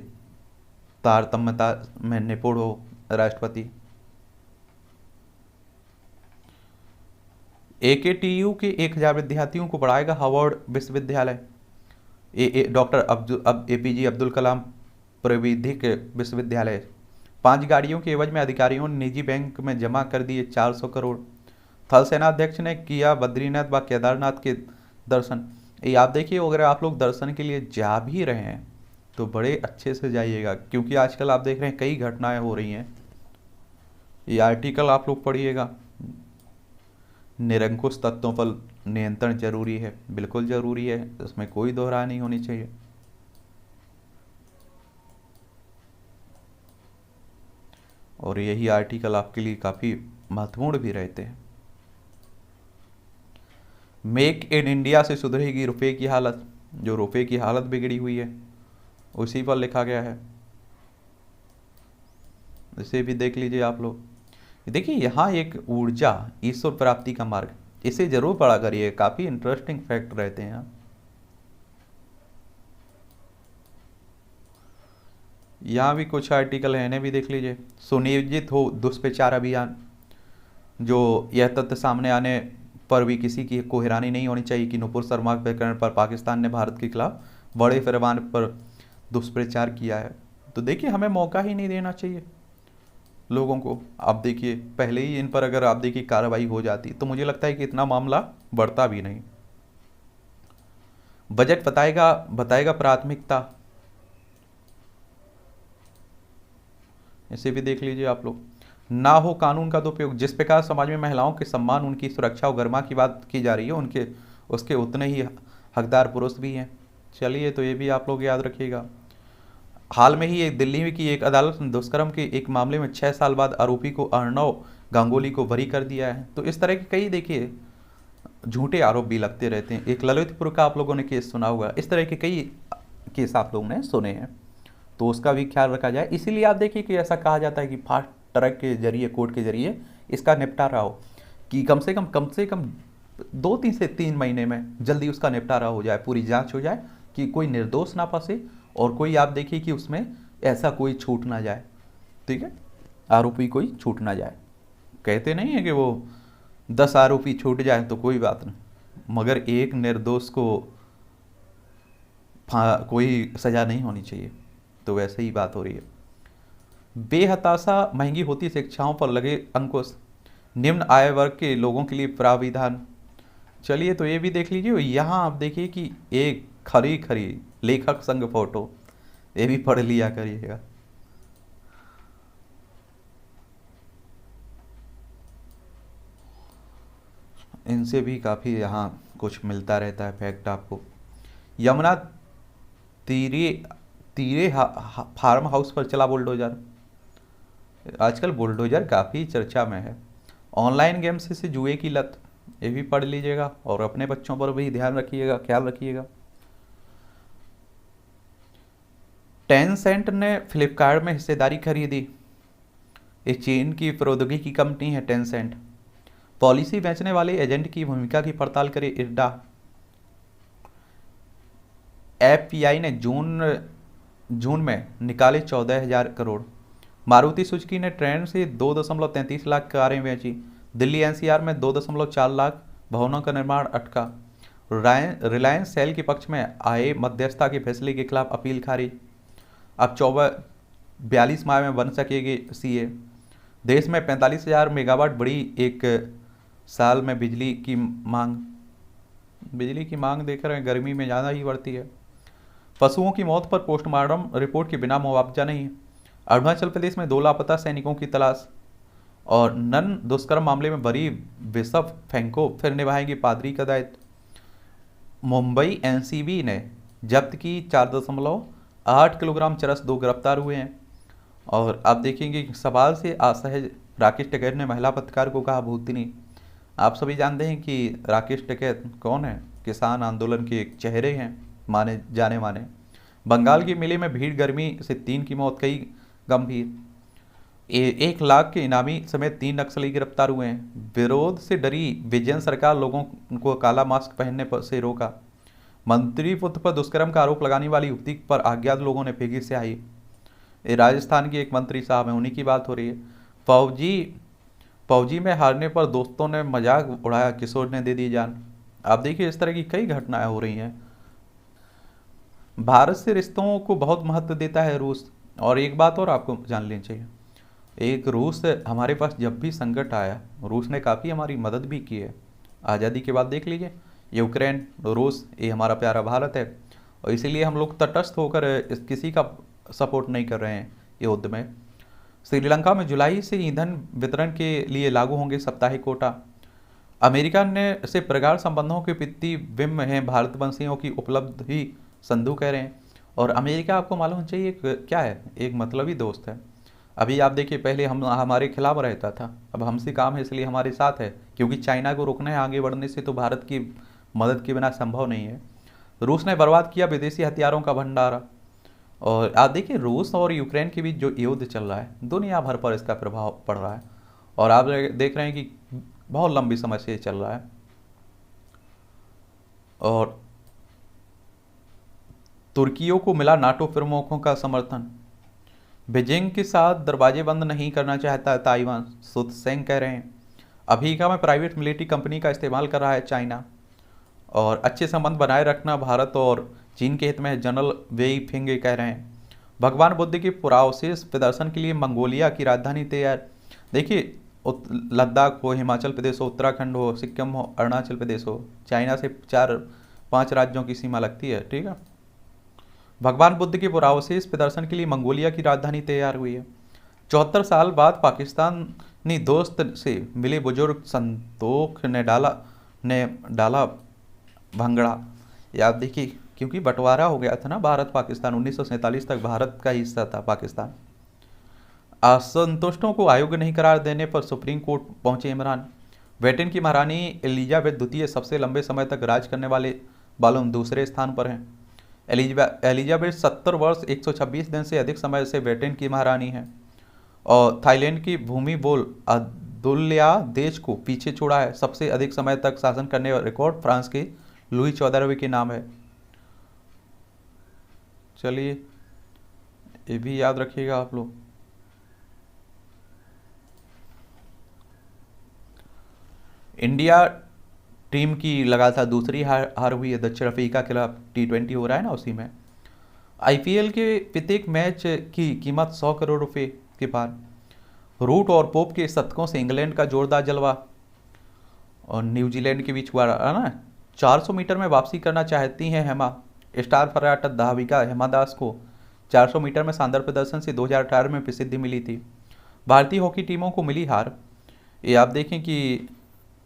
तारतम्यता में निपुण हो राष्ट्रपति। एकेटीयू के 1000 विद्यार्थियों को पढ़ाएगा हार्वर्ड विश्वविद्यालय। डॉक्टर एपीजे अब्दुल कलाम प्रविधिक विश्वविद्यालय। 5 गाड़ियों के एवज में अधिकारियों ने निजी बैंक में जमा कर दिए 400 करोड़। थल सेना अध्यक्ष ने किया बद्रीनाथ व केदारनाथ के दर्शन। ये आप देखिए, अगर आप लोग दर्शन के लिए जा भी रहे हैं तो बड़े अच्छे से जाइएगा, क्योंकि आजकल आप देख रहे हैं कई घटनाएं हो रही हैं। ये आर्टिकल आप लोग पढ़िएगा। निरंकुश तत्वों पर नियंत्रण जरूरी है, बिल्कुल जरूरी है, इसमें कोई दोहराई नहीं होनी चाहिए। और यही आर्टिकल आपके लिए काफ़ी महत्वपूर्ण भी रहते हैं। मेक इन इंडिया से सुधरेगी रुपए की हालत, जो रुपए की हालत बिगड़ी हुई है उसी पर लिखा गया है, इसे भी देख लीजिए आप लोग। देखिए यहाँ एक ऊर्जा ईश्वर प्राप्ति का मार्ग, इसे जरूर पढ़ा करिए, काफ़ी इंटरेस्टिंग फैक्ट रहते हैं यहाँ। यहाँ भी कुछ आर्टिकल हैं, इन्हें भी देख लीजिए। सुनियोजित हो दुष्प्रचार अभियान, जो यह तथ्य सामने आने पर भी किसी की को हैरानी नहीं होनी चाहिए कि नुपुर शर्मा के प्रकरण पर पाकिस्तान ने भारत के खिलाफ बड़े पैमाने पर दुष्प्रचार किया है। तो देखिए हमें मौका ही नहीं देना चाहिए लोगों को। आप देखिए पहले ही इन पर अगर आप देखिए कार्रवाई हो जाती तो मुझे लगता है कि इतना मामला बढ़ता भी नहीं। बजट बताएगा बताएगा प्राथमिकता, इसे भी देख लीजिए आप लोग। ना हो कानून का दुरुपयोग, जिस प्रकार समाज में महिलाओं के सम्मान, उनकी सुरक्षा और गरिमा की बात की जा रही है, उनके उसके उतने ही हकदार पुरुष भी हैं। चलिए तो ये भी आप लोग याद रखिएगा। हाल में ही एक दिल्ली की एक अदालत ने दुष्कर्म के एक मामले में 6 साल बाद आरोपी को अर्णव गांगुली को बरी कर दिया है। तो इस तरह के कई देखिए झूठे आरोप भी लगते रहते हैं। एक ललितपुर का आप लोगों ने केस सुना होगा, इस तरह के कई केस आप लोगों ने सुने हैं, तो उसका भी ख्याल रखा जाए। इसीलिए आप देखिए कि ऐसा कहा जाता है कि फास्ट ट्रैक के जरिए, कोर्ट के जरिए इसका निपटारा हो, कि कम से कम 2 से 3 महीने में जल्दी उसका निपटारा हो जाए, पूरी जांच हो जाए कि कोई निर्दोष ना फंसे, और कोई आप देखिए कि उसमें ऐसा कोई छूट ना जाए। ठीक है, आरोपी कोई छूट ना जाए। कहते नहीं है कि वो 10 आरोपी छूट जाए तो कोई बात नहीं, मगर एक निर्दोष को कोई सजा नहीं होनी चाहिए। तो वैसे ही बात हो रही है। बेहताशा महंगी होती शिक्षाओं पर लगे अंकुश, निम्न आय वर्ग के लोगों के लिए प्राविधान। चलिए तो ये भी देख लीजिए। यहाँ आप देखिए कि एक खरी खरी लेखक संग फोटो, ये भी पढ़ लिया करिएगा। इनसे भी काफ़ी यहाँ कुछ मिलता रहता है फैक्ट आपको। यमुना तीरे तीरे फार्म हाउस पर चला बुलडोजर, आजकल बुलडोजर काफ़ी चर्चा में है। ऑनलाइन गेम से जुए की लत, ये भी पढ़ लीजिएगा और अपने बच्चों पर भी ध्यान रखिएगा, ख्याल रखिएगा। टेंसेंट ने फ्लिपकार्ट में हिस्सेदारी खरीदी, ये चीन की प्रौद्योगिकी कंपनी है टेंसेंट। पॉलिसी बेचने वाले एजेंट की भूमिका की पड़ताल करे इरडा। एफपीआई ने जून में निकाले 14,000 करोड़। मारुति सुजुकी ने ट्रेंड से 2.33 लाख कारें बेची। दिल्ली एनसीआर में 2.4 लाख भवनों का निर्माण अटका। रिलायंस सेल के पक्ष में आए मध्यस्थता के फैसले के खिलाफ अपील खारिज। अब 42 माह में बन सकेगी सीए। देश में 45,000 मेगावाट बढ़ी एक साल में बिजली की मांग। बिजली की मांग देख रहे हैं, गर्मी में ज़्यादा ही बढ़ती है। पशुओं की मौत पर पोस्टमार्टम रिपोर्ट के बिना मुआवजा नहीं। अरुणाचल प्रदेश में 2 लापता सैनिकों की तलाश। और नन दुष्कर्म मामले में बरी बिशप फेंको फिर निभाएंगे पादरी का दायित्व। मुंबई एनसीबी ने जब्त की 4.8 किलोग्राम चरस, 2 गिरफ्तार हुए हैं। और आप देखेंगे सवाल से असहज राकेश टिकैत ने महिला पत्रकार को कहा भूतनी। आप सभी जानते हैं कि राकेश टिकैत कौन है, किसान आंदोलन के एक चेहरे हैं, माने जाने माने। बंगाल के मेले में भीड़, गर्मी से 3 की मौत, कई गंभीर। 1 लाख के इनामी समेत 3 नक्सली गिरफ्तार हुए हैं। विरोध से डरी विजयन सरकार लोगों को काला मास्क पहनने से रोका। मंत्री पुत्र पर दुष्कर्म का आरोप लगाने वाली युवती पर अज्ञात लोगों ने फेंकी स्याही। ये राजस्थान के एक मंत्री साहब हैं, उन्हीं की बात हो रही है। फौजी में हारने पर दोस्तों ने मजाक उड़ाया, किशोर ने दे दी जान। आप देखिए इस तरह की कई घटनाएं हो रही हैं। भारत से रिश्तों को बहुत महत्व देता है रूस। और एक बात और आपको जान लेनी चाहिए, एक रूस हमारे पास जब भी संकट आया, रूस ने काफ़ी हमारी मदद भी की है। आज़ादी के बाद देख लीजिए, यूक्रेन, रूस, ये हमारा प्यारा भारत है, और इसीलिए हम लोग तटस्थ होकर किसी का सपोर्ट नहीं कर रहे हैं युद्ध में। श्रीलंका में जुलाई से ईंधन वितरण के लिए लागू होंगे साप्ताहिक कोटा। अमेरिका ने से प्रगाढ़ संबंधों के प्रतिबिंब हैं भारतवंशियों की उपलब्धि, संधू कह रहे हैं। और अमेरिका आपको मालूम चाहिए क्या है, एक मतलबी दोस्त है। अभी आप देखिए, पहले हम हमारे खिलाफ रहता था, अब हमसे काम है इसलिए हमारे साथ है, क्योंकि चाइना को रोकना है आगे बढ़ने से, तो भारत की मदद के बिना संभव नहीं है। रूस ने बर्बाद किया विदेशी हथियारों का भंडारा। और आप देखिए, रूस और यूक्रेन के बीच जो युद्ध चल रहा है, दुनिया भर पर इसका प्रभाव पड़ रहा है। और आप देख रहे हैं कि बहुत लंबी समय से ये चल रहा है। और तुर्कियों को मिला नाटो प्रमुखों का समर्थन। बीजिंग के साथ दरवाजे बंद नहीं करना चाहता है ताइवान, सुतसेंग कह रहे हैं। अफ्रीका में प्राइवेट मिलिट्री कंपनी का इस्तेमाल कर रहा है चाइना। और अच्छे संबंध बनाए रखना भारत और चीन के हित में है, जनरल वेई फिंग कह रहे हैं। भगवान बुद्ध के पुरावशेष प्रदर्शन के लिए मंगोलिया की राजधानी तैयार। देखिए, लद्दाख हो, हिमाचल प्रदेश हो, उत्तराखंड हो, सिक्किम हो, अरुणाचल प्रदेश हो, चाइना से 4-5 राज्यों की सीमा लगती है, ठीक है। भगवान बुद्ध के पुरावशेष प्रदर्शन के लिए मंगोलिया की राजधानी तैयार हुई है। 74 साल बाद पाकिस्तानी दोस्त से मिले बुजुर्ग, संतोख ने डाला भंगड़ा। या आप देखिए, क्योंकि बंटवारा हो गया था ना भारत पाकिस्तान, 1947 तक भारत का हिस्सा था पाकिस्तान। असंतुष्टों को अयोग्य नहीं करार देने पर सुप्रीम कोर्ट पहुंचे इमरान। ब्रिटेन की महारानी एलिजाबेथ द्वितीय सबसे लंबे समय तक राज करने वालों दूसरे स्थान पर हैं। एलिजाबेथ 70 वर्ष 126 दिन से अधिक समय से ब्रिटेन की महारानी हैं। और थाईलैंड की भूमि बोल अब्दुल्ला देश को पीछे छोड़ा है। सबसे अधिक समय तक शासन करने का रिकॉर्ड फ्रांस के लुई 14वें के नाम है। चलिए, ये भी याद रखिएगा आप लोग। इंडिया टीम की लगातार दूसरी हार हुई है दक्षिण अफ्रीका के खिलाफ। T20 हो रहा है ना, उसी में। आईपीएल के प्रत्येक मैच की कीमत 100 करोड़ रुपए के पार। रूट और पोप के शतकों से इंग्लैंड का जोरदार जलवा। और न्यूजीलैंड के बीच हुआ ना, 400 मीटर में वापसी करना चाहती हैं हेमा। स्टार पर्यटक धाविका हेमा दास को 400 मीटर में शानदार प्रदर्शन से 2018 में प्रसिद्धि मिली थी। भारतीय हॉकी टीमों को मिली हार। ये आप देखें कि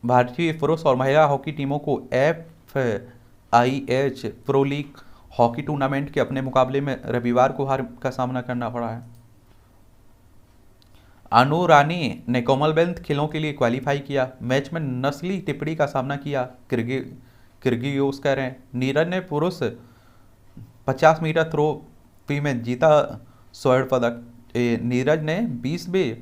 भारतीय पुरुष और महिला हॉकी टीमों को FIH pro league hockey tournament के अपने मुकाबले में रविवार को हार का सामना करना पड़ा है। अनु रानी ने कॉमनवेल्थ खेलों के लिए क्वालिफाई किया। मैच में नस्ली टिप्पणी का सामना किया किर्गियोस कह रहे हैं। नीरज ने पुरुष 50 मीटर थ्रो में जीता स्वर्ण पदक। नीरज ने 20वें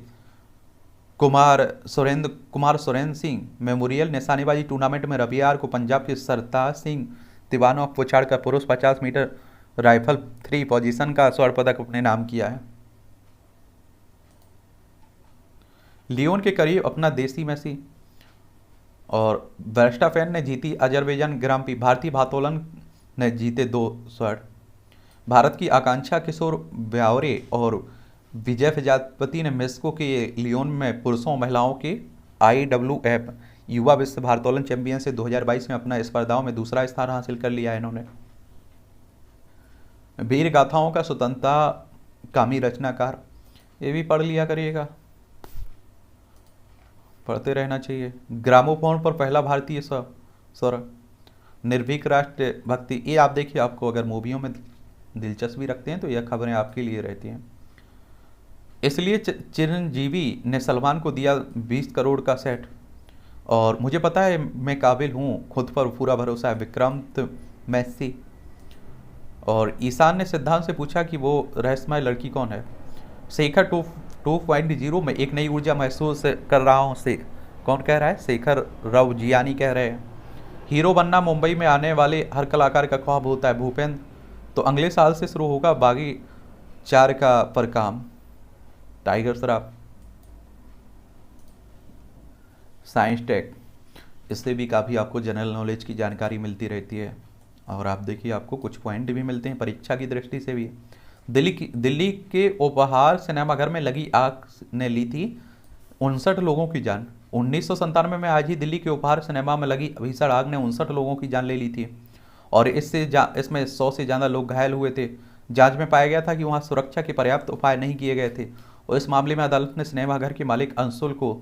कुमार सुरेंद्र सिंह मेमोरियल निशानेबाजी टूर्नामेंट में रविवार को पंजाब के सरताज सिंह तिवानों को पछाड़कर पुरुष 50 मीटर राइफल 3 पोजीशन का स्वर्ण पदक अपने नाम किया है। लियोन के करीब अपना देसी मेसी। और वर्स्टापेन ने जीती अजरबैजान ग्रां प्री। भारतीय भारोत्तोलन ने जीते 2 स्वर्ण। भारत की आकांक्षा किशोर ब्यावरे और विजय प्रजापति ने मेक्सिको के लियोन में पुरुषों और महिलाओं के IWF युवा विश्व भारोत्तोलन चैंपियन से 2022 में अपना स्पर्धाओं में दूसरा स्थान हासिल कर लिया है इन्होंने। वीर गाथाओं का स्वतंत्रता कामी रचनाकार, ये भी पढ़ लिया करिएगा, पढ़ते रहना चाहिए। ग्रामोफोन पर पहला भारतीय स्वर। निर्भीक राष्ट्र भक्ति, ये आप देखिए, आपको अगर मूवियों में दिलचस्पी रखते हैं तो यह खबरें आपके लिए रहती हैं। इसलिए चिरंजीवी ने सलमान को दिया 20 करोड़ का सेट। और मुझे पता है मैं काबिल हूँ, खुद पर पूरा भरोसा है, विक्रम मैसी। और ईशान ने सिद्धांत से पूछा कि वो रहस्यमय लड़की कौन है। शेखर 2.0 में एक नई ऊर्जा महसूस कर रहा हूँ से कौन कह रहा है? शेखर रवजियानी कह रहे हैं। हीरो बनना मुंबई में आने वाले हर कलाकार का ख्वाब होता है। भूपेंद्र तो अगले साल से शुरू होगा बागी 4 का पर काम। टाइगर श्रॉफ साइंस टेक, इससे भी काफ़ी आपको जनरल नॉलेज की जानकारी मिलती रहती है। और आप देखिए, आपको कुछ पॉइंट भी मिलते हैं परीक्षा की दृष्टि से भी। दिल्ली के उपहार सिनेमाघर में लगी आग ने ली थी 59 लोगों की जान। 1997 में आज ही दिल्ली के उपहार सिनेमा में लगी भीषण आग ने 59 लोगों की जान ले ली थी। और इसमें 100 से ज़्यादा लोग घायल हुए थे। जांच में पाया गया था कि वहां सुरक्षा के पर्याप्त उपाय नहीं किए गए थे और इस मामले में अदालत ने सिनेमाघर के मालिक अंशुल को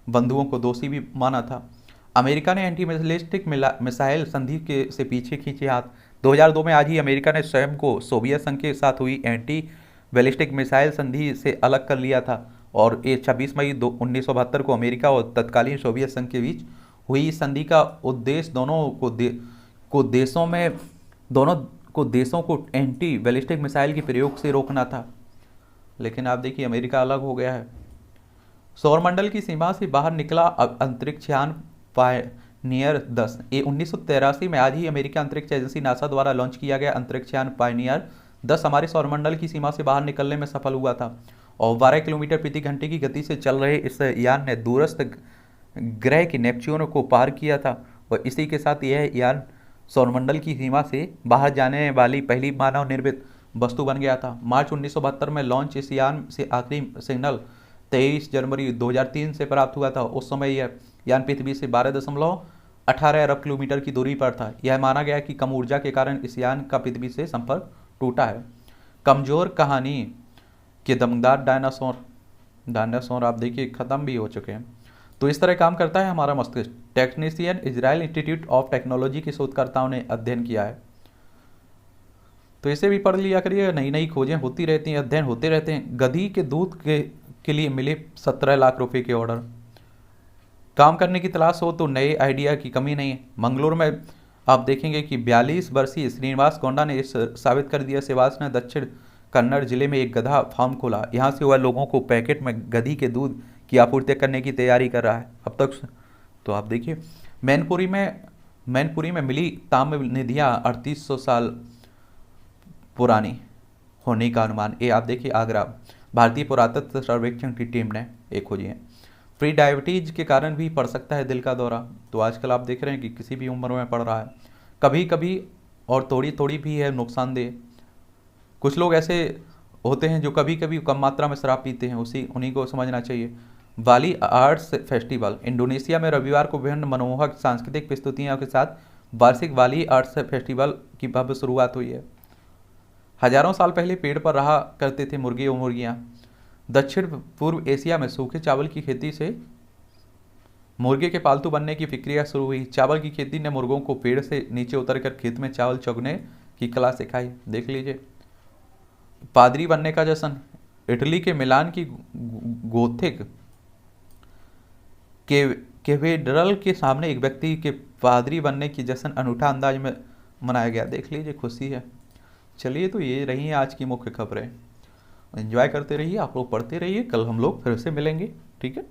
बंधुओं को दोषी भी माना था। अमेरिका ने एंटी बैलिस्टिक मिसाइल संधि के से पीछे खींचे हाथ। 2002 में आज ही अमेरिका ने स्वयं को सोवियत संघ के साथ हुई एंटी बैलिस्टिक मिसाइल संधि से अलग कर लिया था और ये 26 मई 1972 को अमेरिका और तत्कालीन सोवियत संघ के बीच हुई इस संधि का उद्देश्य दोनों को देशों को एंटी बैलिस्टिक मिसाइल के प्रयोग से रोकना था। लेकिन आप देखिए अमेरिका अलग हो गया है। सौरमंडल की सीमा से बाहर निकला अंतरिक्ष यान पायनियर 10। ये 1983 में आज ही अमेरिका अंतरिक्ष एजेंसी नासा द्वारा लॉन्च किया गया अंतरिक्ष यान पायनियर 10 हमारे सौरमंडल की सीमा से बाहर निकलने में सफल हुआ था और 12 किलोमीटर प्रति घंटे की गति से चल रहे इस यान ने दूरस्थ ग्रह की नेपच्यून को पार किया था और इसी के साथ यह यान सौरमंडल की सीमा से बाहर जाने वाली पहली मानव निर्मित वस्तु बन गया था। मार्च 1972 में लॉन्च इस यान से आखिरी सिग्नल 23 जनवरी 2003 से प्राप्त हुआ था। उस समय यह यान पृथ्वी से 12.18 अरब किलोमीटर की दूरी पर था। यह माना गया कि कम ऊर्जा के कारण इस यान का पृथ्वी से संपर्क टूटा है। कमजोर कहानी के दमदार डायनासोर आप देखिए खत्म भी हो चुके हैं। तो इस तरह काम करता है हमारा मस्तिष्क। Technician Israel institute of technology के शोधकर्ताओं ने अध्ययन किया है। तो इसे भी पढ़ लिया करिए, नई नई खोजें होती रहती हैं, अध्ययन होते रहते हैं। गधी के दूध के लिए मिले 17 लाख रुपए के ऑर्डर। काम करने की तलाश हो तो नए आइडिया की कमी नहीं है। मंगलोर में आप देखेंगे कि 42 वर्षीय श्रीनिवास कोंडा ने इस साबित कर दिया। सेवास ने दक्षिण कन्नड़ जिले में एक गधा फार्म खोला। यहाँ से वह लोगों को पैकेट में गधी के दूध की आपूर्ति करने की तैयारी कर रहा है अब तक। तो आप देखिए मैनपुरी में मिली ताम्र निधियाँ 3800 साल पुरानी होने का अनुमान। ये आप देखिए आगरा भारतीय पुरातत्व सर्वेक्षण की टीम ने एक खोजी है। प्री डायबिटीज के कारण भी पड़ सकता है दिल का दौरा। तो आजकल आप देख रहे हैं कि किसी भी उम्र में पड़ रहा है, कभी कभी और थोड़ी थोड़ी भी है नुकसानदेह। कुछ लोग ऐसे होते हैं जो कभी कभी कम मात्रा में शराब पीते हैं, उन्हीं को समझना चाहिए। वाली आर्ट्स फेस्टिवल इंडोनेशिया में रविवार को विभिन्न मनमोहक सांस्कृतिक प्रस्तुतियों के साथ वार्षिक वाली आर्ट्स फेस्टिवल की भव्य शुरुआत हुई है। हजारों साल पहले पेड़ पर रहा करते थे मुर्गे और मुर्गियाँ। दक्षिण पूर्व एशिया में सूखे चावल की खेती से मुर्गे के पालतू बनने की प्रक्रिया शुरू हुई। चावल की खेती ने मुर्गों को पेड़ से नीचे उतरकर खेत में चावल चुगने की कला सिखाई। देख लीजिए पादरी बनने का जश्न। इटली के मिलान की गोथिक कैथेड्रल के सामने एक व्यक्ति के पादरी बनने की जश्न अनूठा अंदाज में मनाया गया। देख लीजिए खुशी है। चलिए तो ये रही हैं आज की मुख्य खबरें। एंजॉय करते रहिए, आप लोग पढ़ते रहिए। कल हम लोग फिर से मिलेंगे, ठीक है।